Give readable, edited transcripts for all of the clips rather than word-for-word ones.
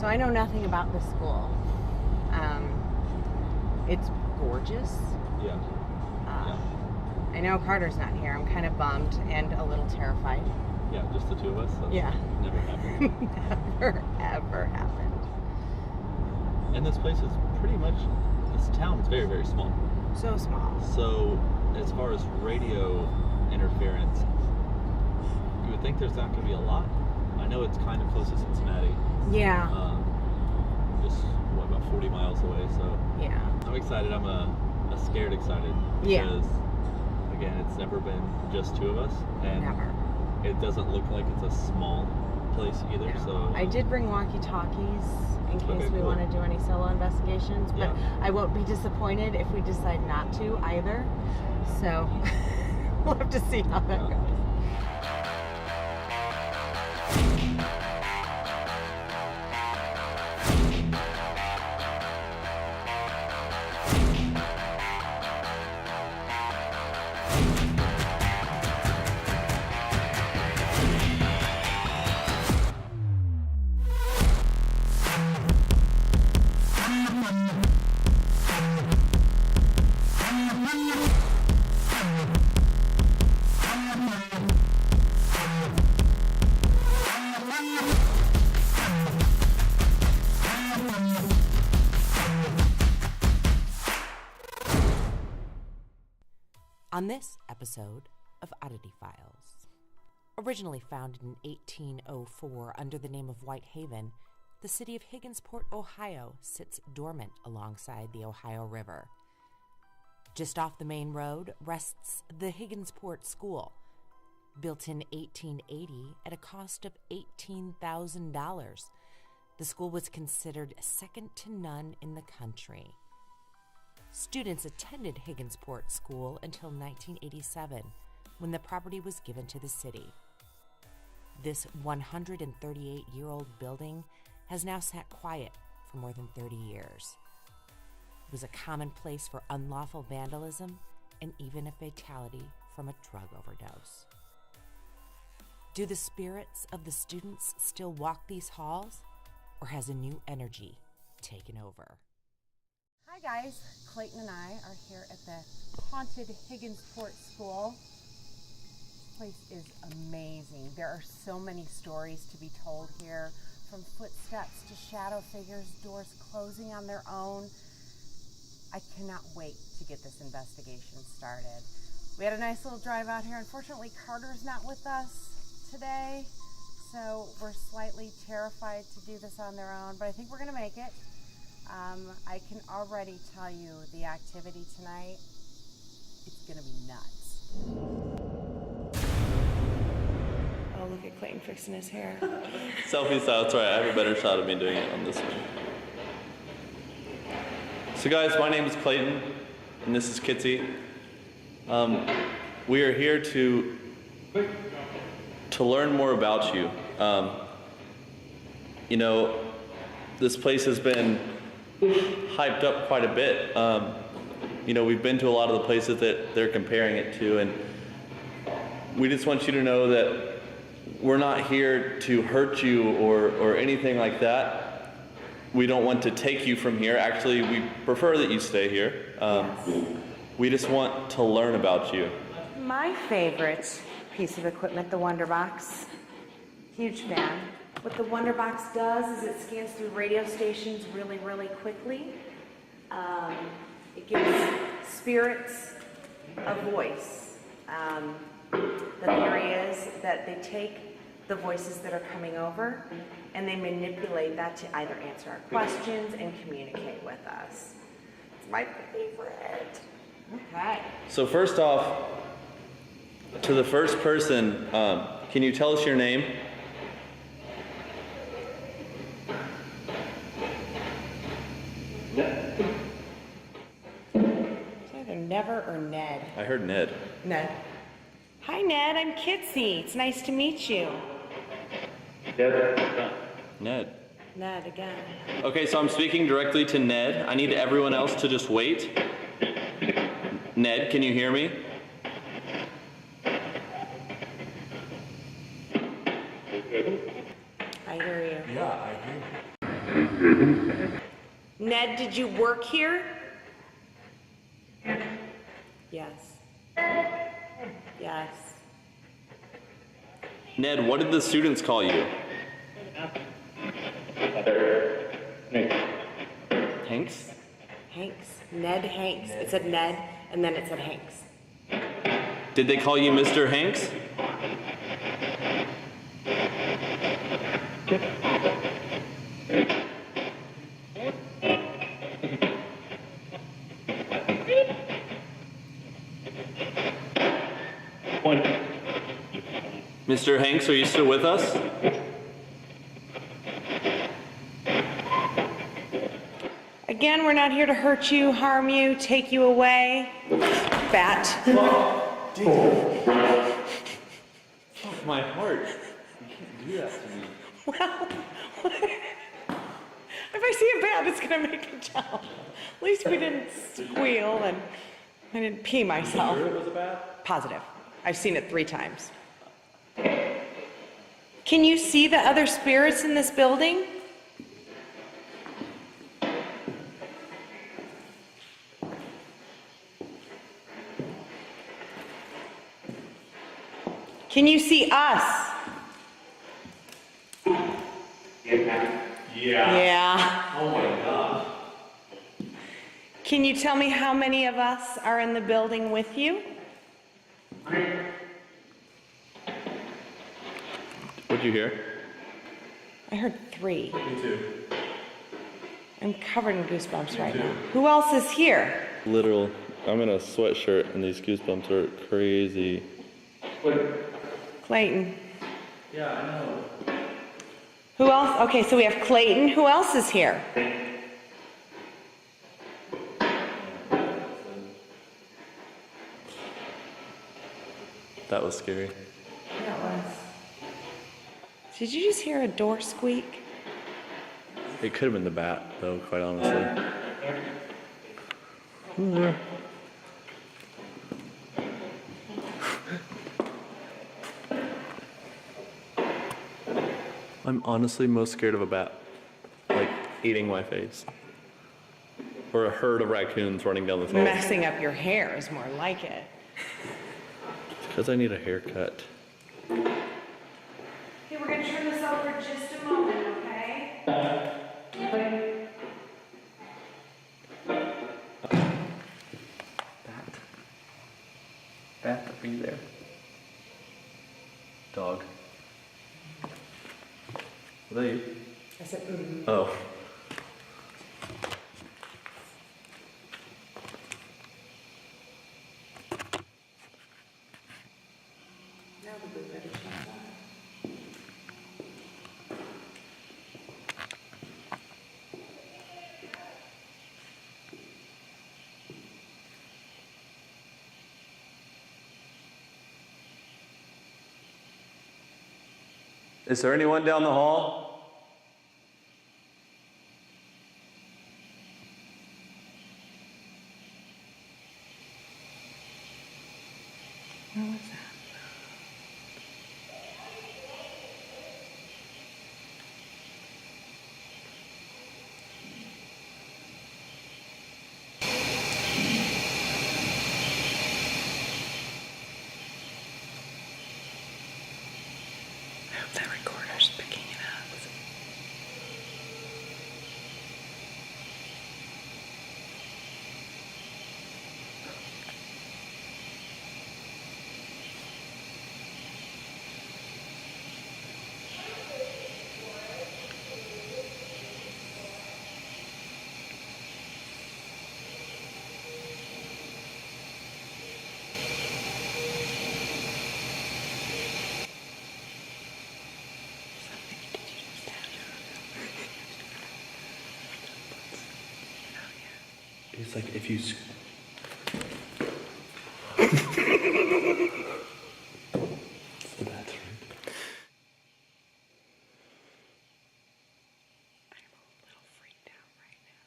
So I know nothing about this school. It's gorgeous. Yeah. I know Carter's not here. I'm kind of bummed and a little terrified. Yeah, just the two of us? Yeah. Never happened. Never, ever happened. And this place is pretty much, this town is very, very small. So small. So, as far as radio interference, you would think there's not going to be a lot. I know it's kind of close to Cincinnati. Yeah. Just, about 40 miles away, so. Yeah. I'm excited. I'm a scared excited. Because, again, it's never been just two of us. And never. It doesn't look like it's a small place either, no. so. I did bring walkie-talkies in case we want to do any solo investigations, but I won't be disappointed if we decide not to either. So, we'll have to see how that goes. On this episode of Oddity Files. Originally founded in 1804 under the name of Whitehaven, the city of Higginsport, Ohio sits dormant alongside the Ohio River. Just off the main road rests the Higginsport School, built in 1880 at a cost of $18,000. The school was considered second to none in the country. Students attended Higginsport School until 1987, when the property was given to the city. This 138-year-old building has now sat quiet for more than 30 years. It was a common place for unlawful vandalism and even a fatality from a drug overdose. Do the spirits of the students still walk these halls, or has a new energy taken over? Hi guys, Clayton and I are here at the haunted Higginsport School. This place is amazing. There are so many stories to be told here, from footsteps to shadow figures, doors closing on their own. I cannot wait to get this investigation started. We had a nice little drive out here. Unfortunately, Carter's not with us today, so we're slightly terrified to do this on their own, but I think we're gonna make it. I can already tell you the activity tonight, it's gonna be nuts. Oh, look at Clayton fixing his hair. Selfie style, that's right. I have a better shot of me doing it on this one. So guys, my name is Clayton, and this is Kitsie. We are here to learn more about you. You know, this place has been hyped up quite a bit. You know, we've been to a lot of the places that they're comparing it to, and we just want you to know that we're not here to hurt you or anything like that. We don't want to take you from here. Actually, we prefer that you stay here. We just want to learn about you. My favorite piece of equipment, the Wonderbox. Huge fan. What the Wonderbox does is it scans through radio stations really, really quickly. It gives spirits a voice. The theory is that they take the voices that are coming over and they manipulate that to either answer our questions and communicate with us. It's my favorite. Okay. So first off, to the first person, can you tell us your name? It's either Never or Ned. I heard Ned. Ned. Hi Ned, I'm Kitsie. It's nice to meet you. Ned. Ned again. Okay, so I'm speaking directly to Ned. I need everyone else to just wait. Ned, can you hear me? I hear you. Yeah, I hear you. Ned, did you work here? Yes. Yes. Ned, what did the students call you? Hanks? Hanks. Ned Hanks. It said Ned, and then it said Hanks. Did they call you Mr. Hanks? Mr. Hanks, are you still with us? Again, we're not here to hurt you, harm you, take you away. Bat. Fuck my heart. You can't do that to me. Well, if I see a bat, it's gonna make a jump. At least we didn't squeal and I didn't pee myself. Sure it was a bat? Positive. I've seen it 3 times. Can you see the other spirits in this building? Can you see us? Yeah. Oh my gosh. Can you tell me how many of us are in the building with you? What'd you hear? I heard 3. Me too. I'm covered in goosebumps right now. Who else is here? Literal. I'm in a sweatshirt and these goosebumps are crazy. Clayton. Yeah, I know. Who else? Okay, so we have Clayton. Who else is here? That was scary. That was. Did you just hear a door squeak? It could have been the bat, though, quite honestly. I'm honestly most scared of a bat, like eating my face. Or a herd of raccoons running down the hall. Messing up your hair is more like it. Because I need a haircut. Okay, we're gonna turn this over just a moment, okay? Bat, are you there? Dog. Are they you? I said, Oh. Now the blue better shut up. Is there anyone down the hall? Where was that? I hope that recorder's picking it up. It's like if you... It's the bathroom. I'm a little freaked out right now.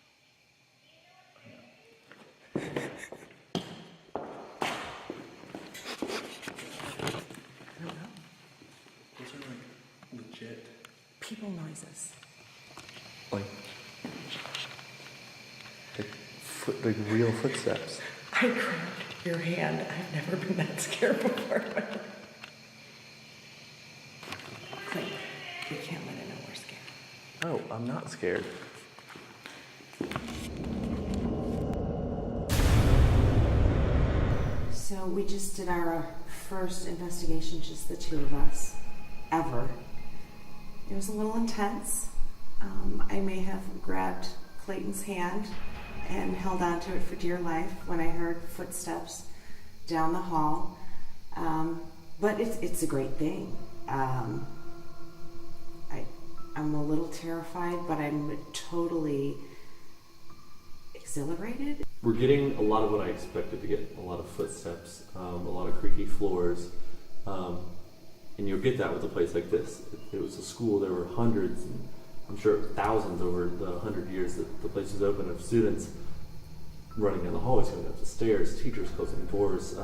I don't know. Those are like legit. People noises. Like like real footsteps. I grabbed your hand. I've never been that scared before. Clayton, we can't let her know we're scared. Oh, I'm not scared. So we just did our first investigation, just the two of us, ever. It was a little intense. I may have grabbed Clayton's hand and held on to it for dear life when I heard footsteps down the hall. But it's a great thing. I'm a little terrified, but I'm totally exhilarated. We're getting a lot of what I expected to get, a lot of footsteps, a lot of creaky floors, and you'll get that with a place like this. It was a school, there were hundreds, and I'm sure thousands over the 100 years that the place was open, of students running down the hallways, going up the stairs, teachers closing doors.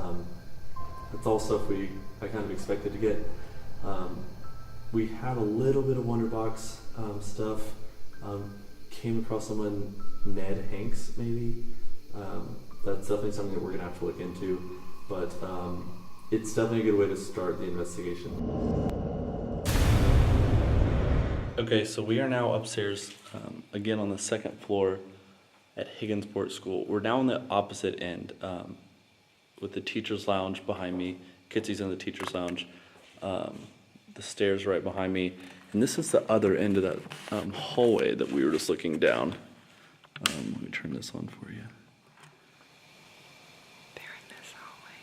That's all stuff I kind of expected to get. We had a little bit of Wonderbox stuff. Came across someone, Ned Hanks, maybe. That's definitely something that we're gonna have to look into, but it's definitely a good way to start the investigation. Okay, so we are now upstairs, again on the second floor at Higginsport School. We're now on the opposite end, with the teacher's lounge behind me. Kitsie's in the teacher's lounge. The stairs right behind me. And this is the other end of that hallway that we were just looking down. Let me turn this on for you. They're in this hallway.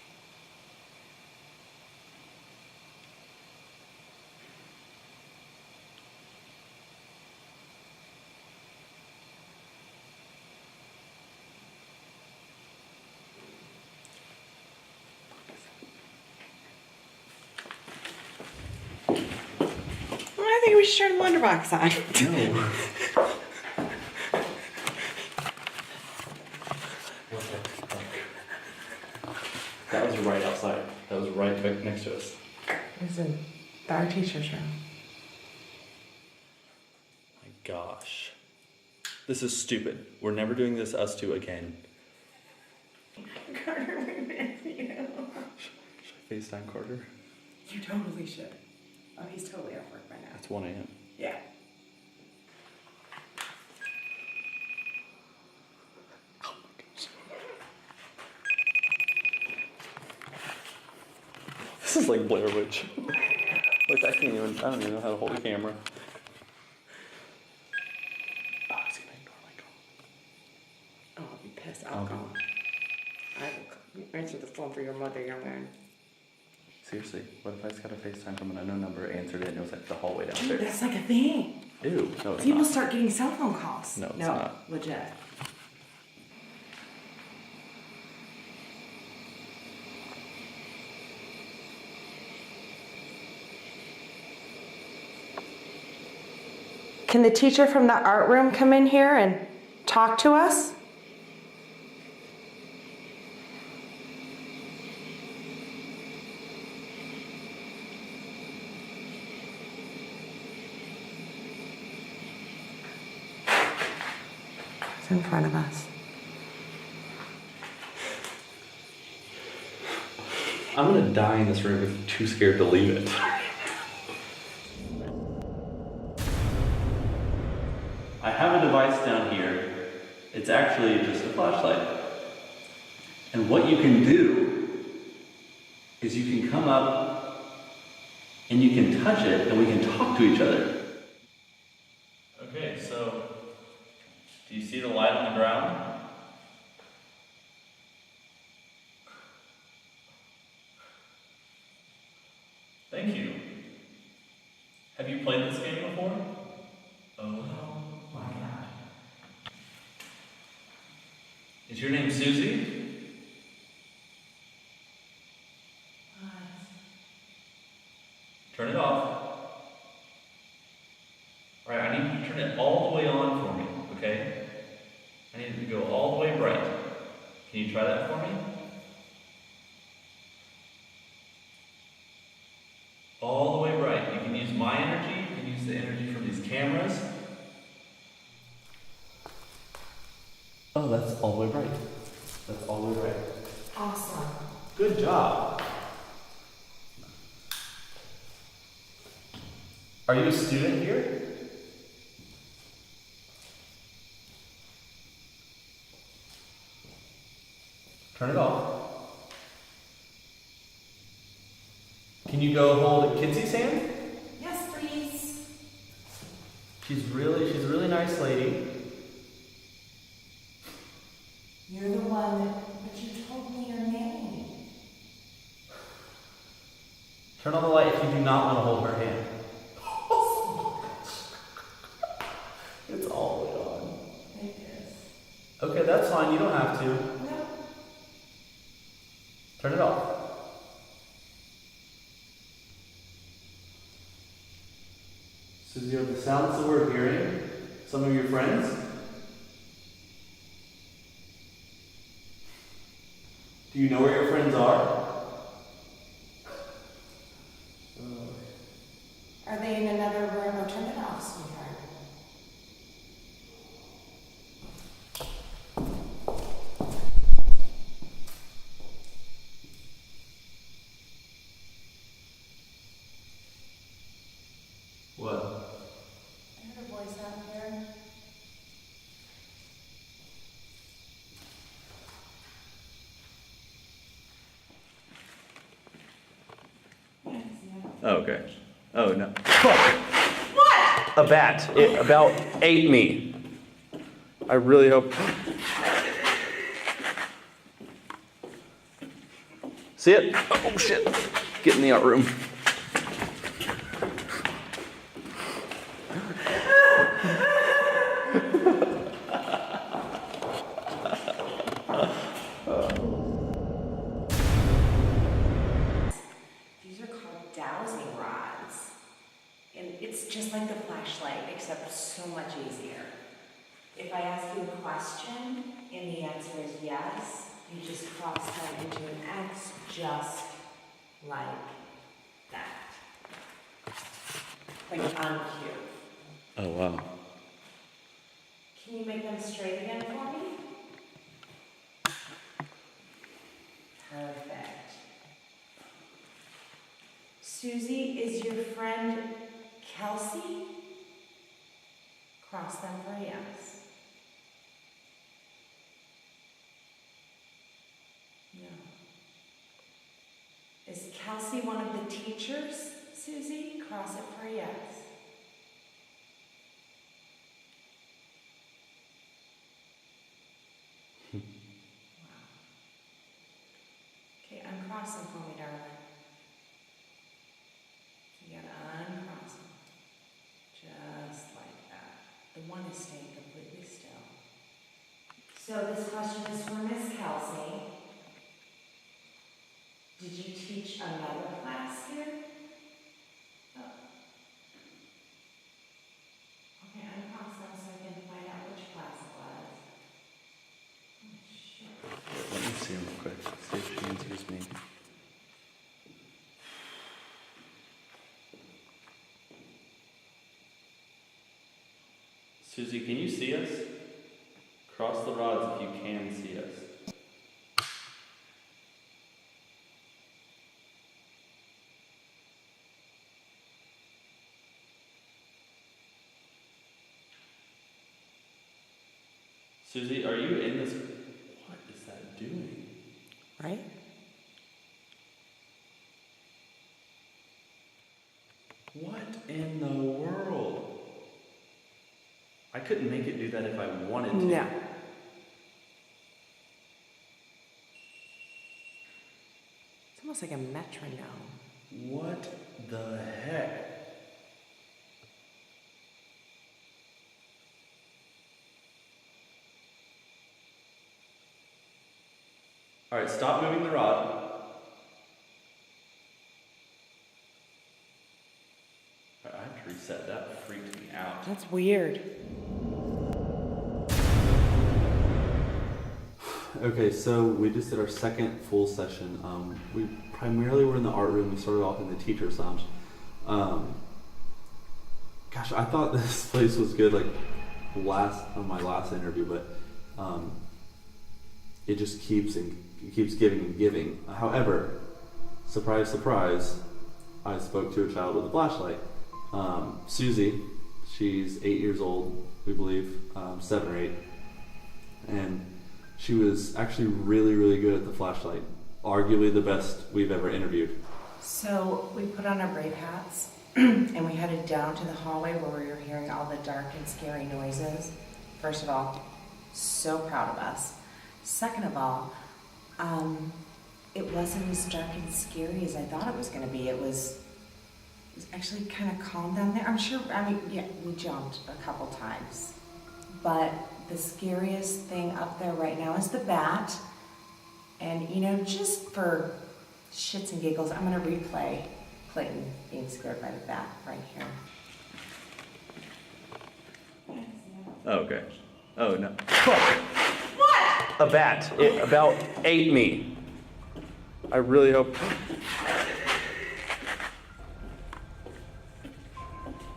I think we should turn the Wonderbox on. No. That was right outside. That was right next to us. It's in our teacher's room. My gosh. This is stupid. We're never doing this, us two, again. Carter, we miss you. Should I FaceTime Carter? You totally should. Oh, he's totally at work by now. It's 1 a.m. Yeah. Oh my gosh. This is like Blair Witch. Like I don't even know how to hold a camera. Oh, he's gonna ignore my call. Oh, I'll be pissed. I'll call him. I will answer the phone for your mother, young man. Seriously, what if I just got a FaceTime from an unknown number, answered it, and it was like the hallway Dude, downstairs? that's like a thing. Ew, no it's People not. start getting cell phone calls. No, it's not. Legit. Can the teacher from the art room come in here and talk to us? It's in front of us. I'm gonna die in this room if I'm too scared to leave it. I have a device down here. It's actually just a flashlight. And what you can do is you can come up and you can touch it and we can talk to each other. Okay, so do you see the light on the ground? Thank you. Have you played this game before? Oh my god. Is your name Susie? Turn it off. Alright, I need you to turn it all the way on for me, okay? I need it to go all the way bright. Can you try that for me? All the way bright. You can use my energy, you can use the energy from these cameras. Oh, that's all the way bright. job. Are you a student here? Turn it off. Can you go hold Kitsie's hand? Yes, please. She's a really nice lady. You're the one, but you told me your name. Turn on the light if you do not want to hold her hand. It's all the way on. It is. Okay, that's fine. You don't have to. No. Turn it off. Susie, are the sounds that we're hearing some of your friends? Do you know where your friends are? Are they in another room or turn it off, sweetheart? What? I heard a voice out there. Oh, okay. Oh, no. What? A bat. It about ate me. I really hope. See it? Oh, shit. Get in the art room. These are called dowsing rods. And it's just like the flashlight, except so much easier. If I ask you a question and the answer is yes, you just cross that into an X just like that. Like on cue. Oh, wow. Can you make them straight again for me? Perfect. Susie, is your friend Kelsey? Cross them for a yes. No. Is Kelsey one of the teachers, Susie? Cross it for a yes. Wow. Okay, uncross them for me, darling. You gotta uncross them. Just like that. The one is staying completely still. So this question is for Miss Kelsey. Did you teach another class here? Oh. Okay, uncross them so I can find out which class it was. Oh, shit. Let me see real quick. See if she answers me. Susie, can you see us? Cross the rods if you can see us. Susie, are you in this? What is that doing? Right? What in the world? I couldn't make it do that if I wanted to. No. It's almost like a metronome. What the heck? All right, stop moving the rod. I have to reset that. Freaked me out. That's weird. Okay, so we just did our second full session. We primarily were in the art room. We started off in the teacher's lounge. Gosh, I thought this place was good, like on my last interview, but it just keeps giving and giving. However, surprise, surprise, I spoke to a child with a flashlight. Susie, she's 8 years old, we believe, 7 or 8. And she was actually really, really good at the flashlight. Arguably the best we've ever interviewed. So we put on our brave hats and we headed down to the hallway where we were hearing all the dark and scary noises. First of all, so proud of us. Second of all, it wasn't as dark and scary as I thought it was going to be. It was actually kind of calm down there. We jumped a couple times. But the scariest thing up there right now is the bat. And, just for shits and giggles, I'm going to replay Clayton being scared by the bat right here. Oh, okay. Oh, no. What? A bat. It about ate me. I really hope.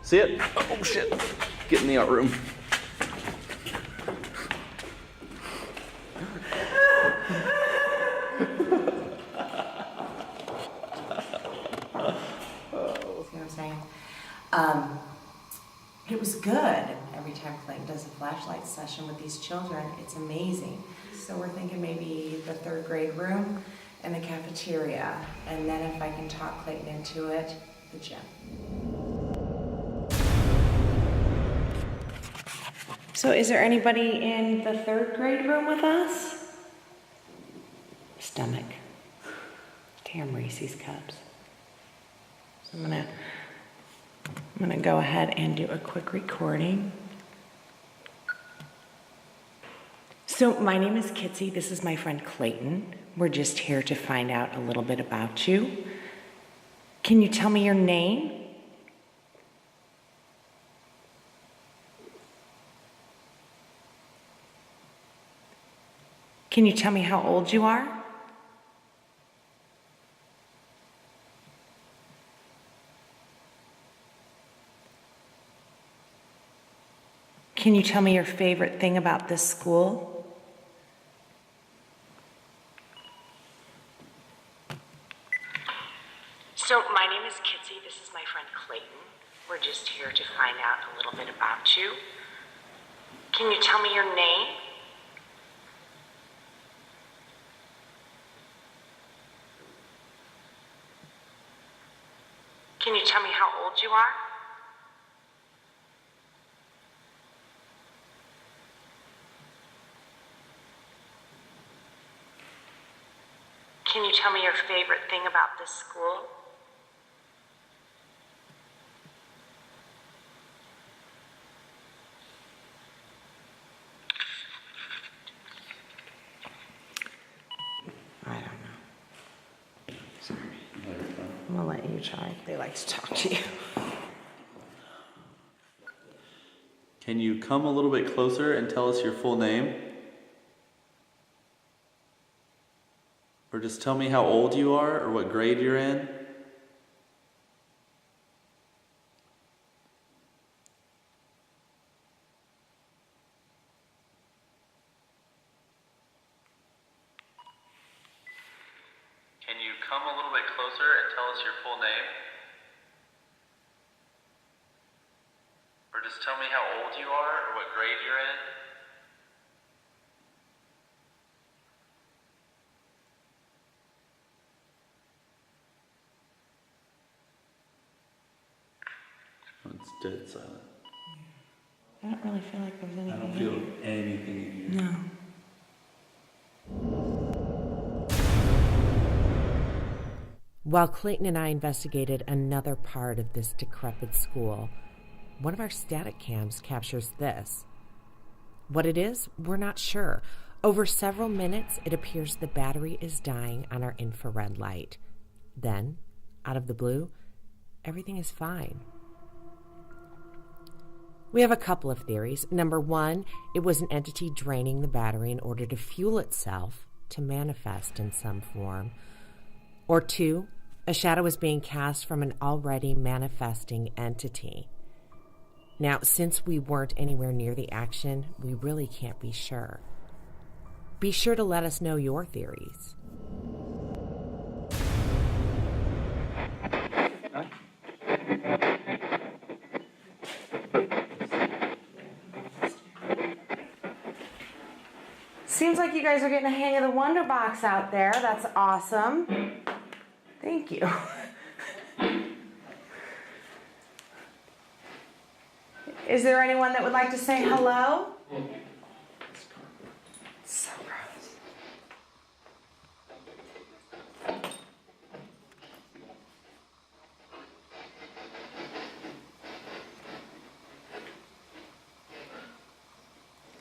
See it? Oh, shit. Get in the art room. It was good. Every time Clayton does a flashlight session with these children, it's amazing. So we're thinking maybe the 3rd grade room and the cafeteria. And then if I can talk Clayton into it, the gym. So is there anybody in the 3rd grade room with us? Stomach. Damn Reese's Cups. So I'm gonna go ahead and do a quick recording. So my name is Kitsie. This is my friend Clayton. We're just here to find out a little bit about you. Can you tell me your name? Can you tell me how old you are? Can you tell me your favorite thing about this school? So, my name is Kitsie. This is my friend Clayton. We're just here to find out a little bit about you. Can you tell me your name? Can you tell me how old you are? Can you tell me your favorite thing about this school? I don't know. Sorry. I'm gonna let you try. They like to talk to you. Can you come a little bit closer and tell us your full name? Or just tell me how old you are or what grade you're in? Can you come a little bit closer and tell us your full name? Or just tell me how old you are or what grade you're in? It's dead silent. I don't really feel like there's anything. I don't feel anything in here. No. While Clayton and I investigated another part of this decrepit school, one of our static cams captures this. What it is, we're not sure. Over several minutes, it appears the battery is dying on our infrared light. Then, out of the blue, everything is fine. We have a couple of theories. Number one, it was an entity draining the battery in order to fuel itself to manifest in some form. Or two, a shadow is being cast from an already manifesting entity. Now, since we weren't anywhere near the action, we really can't be sure. Be sure to let us know your theories. Seems like you guys are getting a hang of the Wonder Box out there. That's awesome. Thank you. Is there anyone that would like to say hello? So gross.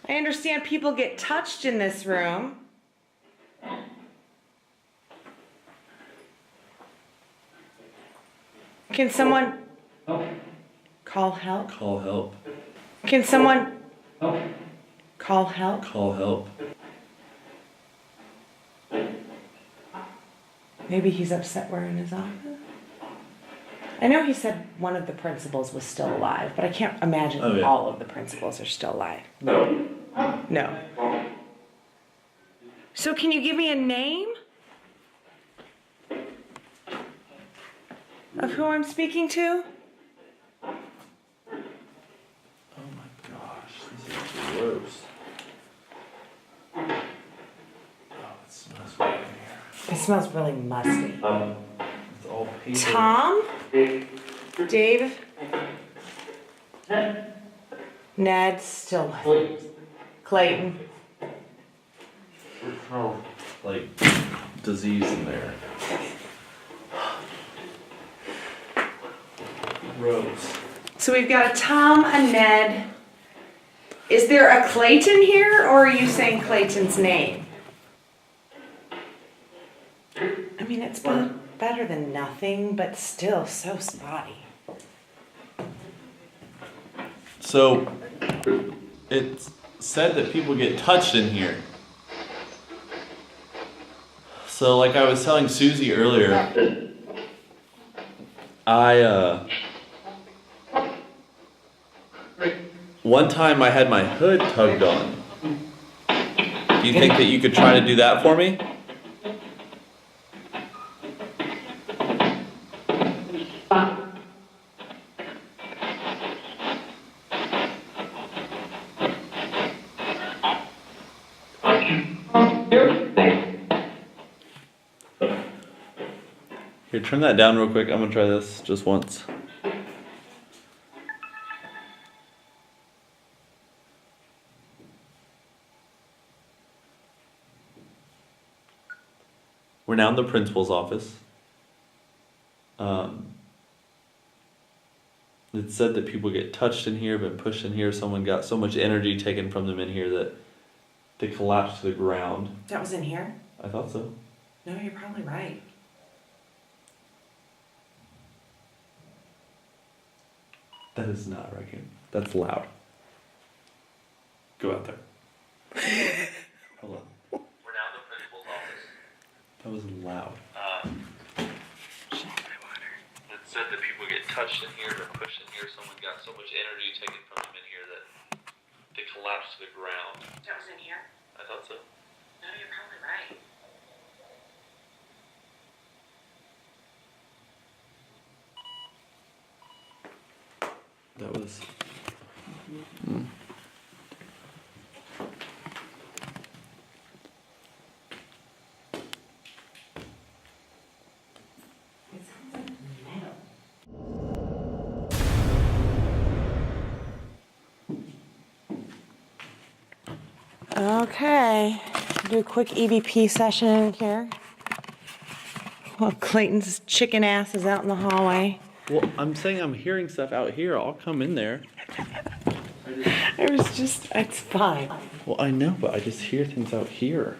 I understand people get touched in this room. Can someone call help? Call help. Can someone call help? Call help. Maybe he's upset we're in his office. I know he said one of the principals was still alive, but I can't imagine all of the principals are still alive. No. No. So can you give me a name of who I'm speaking to? Oh my gosh, this is gross. Oh, it smells weird in here. It smells really musty. It's all paper. Tom? Dave? Ned, still Clayton. It smells like disease in there. Gross. So we've got a Tom, a Ned. Is there a Clayton here, or are you saying Clayton's name? I mean, it's better than nothing, but still so spotty. So, it's said that people get touched in here. So, like I was telling Susie earlier, one time I had my hood tugged on. Do you think that you could try to do that for me? Here, turn that down real quick. I'm gonna try this just once. We're now in the principal's office. It said that people get touched in here, been pushed in here. Someone got so much energy taken from them in here that they collapsed to the ground. That was in here? I thought so. No, you're probably right. That is not a raccoon. That's loud. Go out there. Hold on. We're now in the principal's office. That was loud. It said that people get touched in here or pushed in here. Someone got so much energy taken from them in here that they collapsed to the ground. That was in here? I thought so. No, you're probably right. That was. It sounds like metal. Okay, do a quick EVP session in here. While Clayton's chicken ass is out in the hallway. Well, I'm saying I'm hearing stuff out here. I'll come in there. It's fine. Well, I know, but I just hear things out here.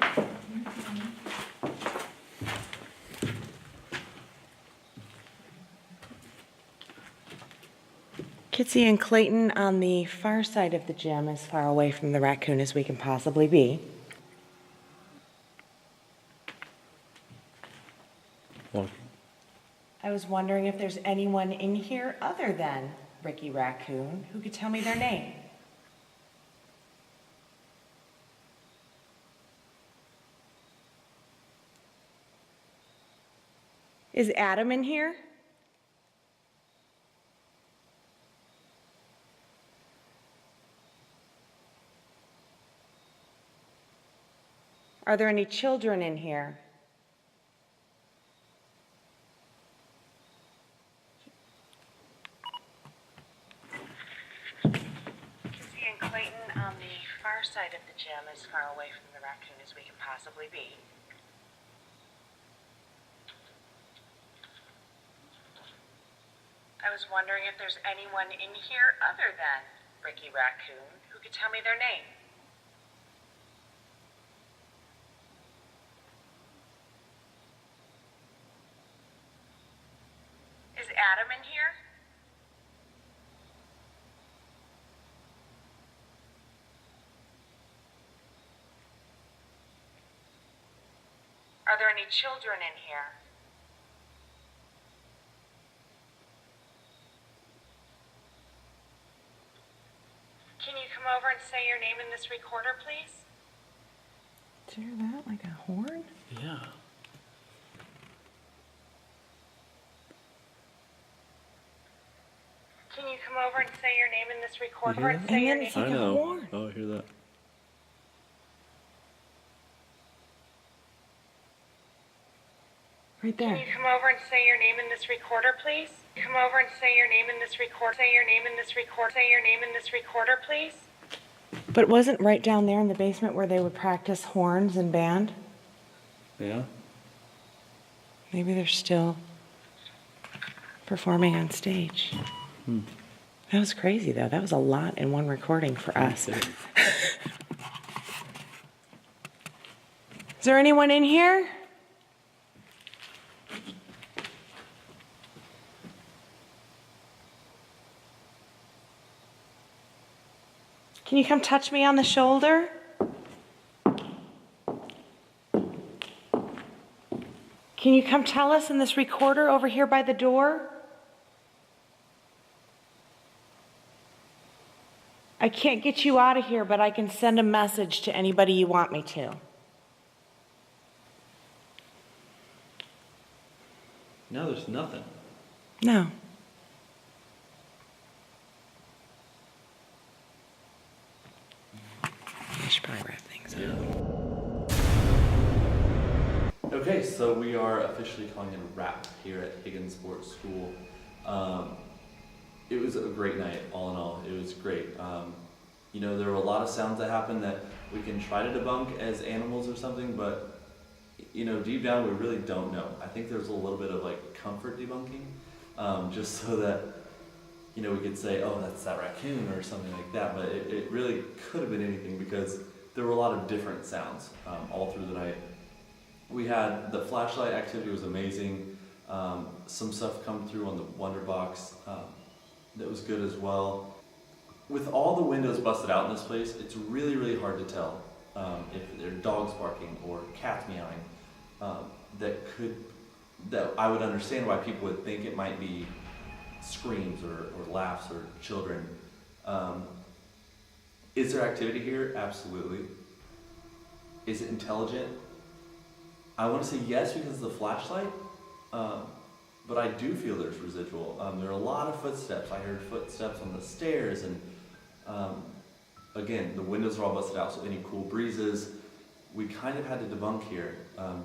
Kitsie and Clayton on the far side of the gym, as far away from the raccoon as we can possibly be. Well, I was wondering if there's anyone in here other than Ricky Raccoon who could tell me their name. Is Adam in here? Are there any children in here? Kitsie and Clayton, on the far side of the gym, as far away from the raccoon as we can possibly be. I was wondering if there's anyone in here other than Ricky Raccoon who could tell me their name. Is Adam in here? Are there any children in here? Can you come over and say your name in this recorder, please? Did you hear that? Like a horn? Yeah. Can you come over and say your name in this recorder? hear And that? say And your then name. it's like I a know. horn. Oh, I hear that. Right Can there. you come over and say your name in this recorder, please? Come over and say your name in this record. Say your name in this record. Say your name in this recorder, please. But wasn't right down there in the basement where they would practice horns and band? Yeah. Maybe they're still performing on stage. That was crazy, though. That was a lot in one recording for us. Is there anyone in here? Can you come touch me on the shoulder? Can you come tell us in this recorder over here by the door? I can't get you out of here, but I can send a message to anybody you want me to. No, there's nothing. No. I should probably wrap things up. Okay, so we are officially calling it a wrap here at Higginsport School. It was a great night, all in all. It was great. You know, there were a lot of sounds that happened that we can try to debunk as animals or something, but, you know, deep down we really don't know. I think there's a little bit of like comfort debunking, just so that, you know, we could say, oh, that's that raccoon or something like that, but it really could have been anything because there were a lot of different sounds all through the night. We had the flashlight activity was amazing. Some stuff come through on the Wonder Box that was good as well. With all the windows busted out in this place, it's really, really hard to tell if there are dogs barking or cats meowing. That I would understand why people would think it might be screams or laughs or children. Is there activity here? Absolutely. Is it intelligent? I want to say yes because of the flashlight, but I do feel there's residual. There are a lot of footsteps. I heard footsteps on the stairs, and again, the windows are all busted out, so any cool breezes, we kind of had to debunk here,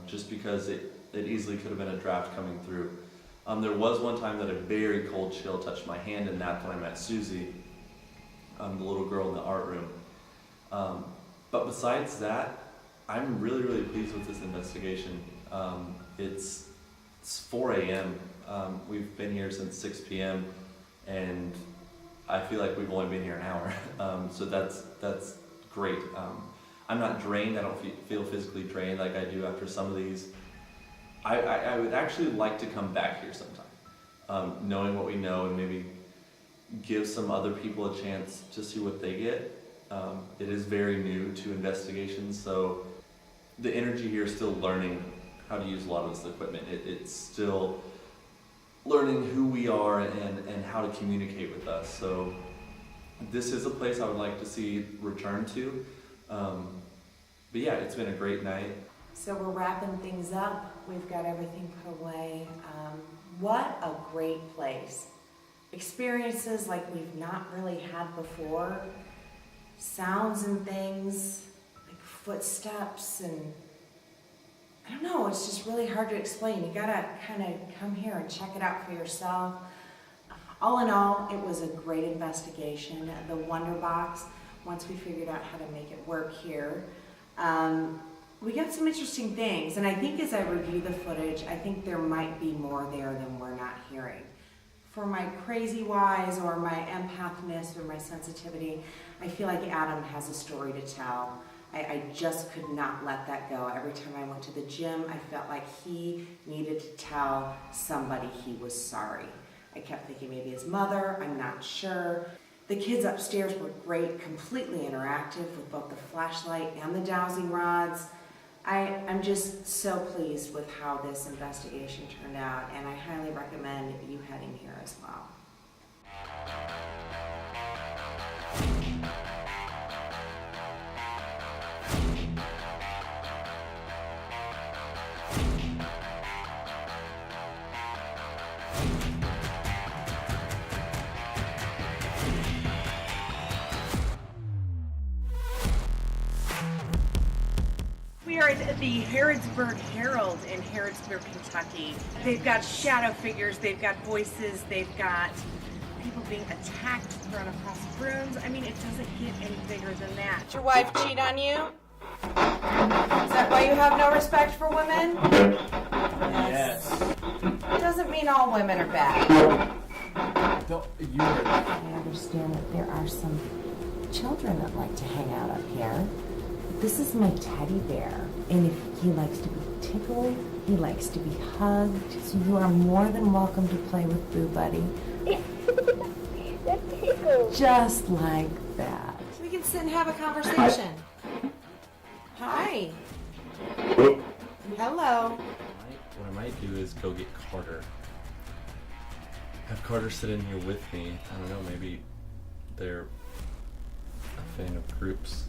just because it easily could have been a draft coming through. There was one time that a very cold chill touched my hand, and that's when I met Susie, the little girl in the art room. But besides that, I'm really, really pleased with this investigation. It's 4 a.m. We've been here since 6 p.m. and I feel like we've only been here an hour. So that's great. I'm not drained. I don't feel physically drained like I do after some of these. I would actually like to come back here sometime, knowing what we know and maybe give some other people a chance to see what they get. It is very new to investigations, so the energy here is still learning how to use a lot of this equipment. It's still learning who we are and how to communicate with us. So this is a place I would like to see return to. But yeah, it's been a great night. So we're wrapping things up. We've got everything put away. What a great place. Experiences like we've not really had before. Sounds and things, like footsteps and I don't know, it's just really hard to explain. You gotta kind of come here and check it out for yourself. All in all, it was a great investigation. The Wonder Box, once we figured out how to make it work here, we got some interesting things. And I think as I review the footage, I think there might be more there than we're not hearing. For my crazy wise or my empathness or my sensitivity, I feel like Adam has a story to tell. I just could not let that go. Every time I went to the gym, I felt like he needed to tell somebody he was sorry. I kept thinking maybe his mother, I'm not sure. The kids upstairs were great, completely interactive with both the flashlight and the dowsing rods. I'm just so pleased with how this investigation turned out, and I highly recommend you heading here as well. We are at the Harrodsburg Herald in Harrodsburg, Kentucky. They've got shadow figures, they've got voices, they've got people being attacked, thrown across brooms. I mean, it doesn't get any bigger than that. Did your wife cheat on you? Is that why you have no respect for women? Yes. It doesn't mean all women are bad. You are. I understand that there are some children that like to hang out up here. This is my teddy bear, and if he likes to be tickled, he likes to be hugged, so you are more than welcome to play with Boo Buddy. That tickles. Just like that. We can sit and have a conversation. Hi. Hello. What I might do is go get Carter. Have Carter sit in here with me. I don't know, maybe they're a fan of groups.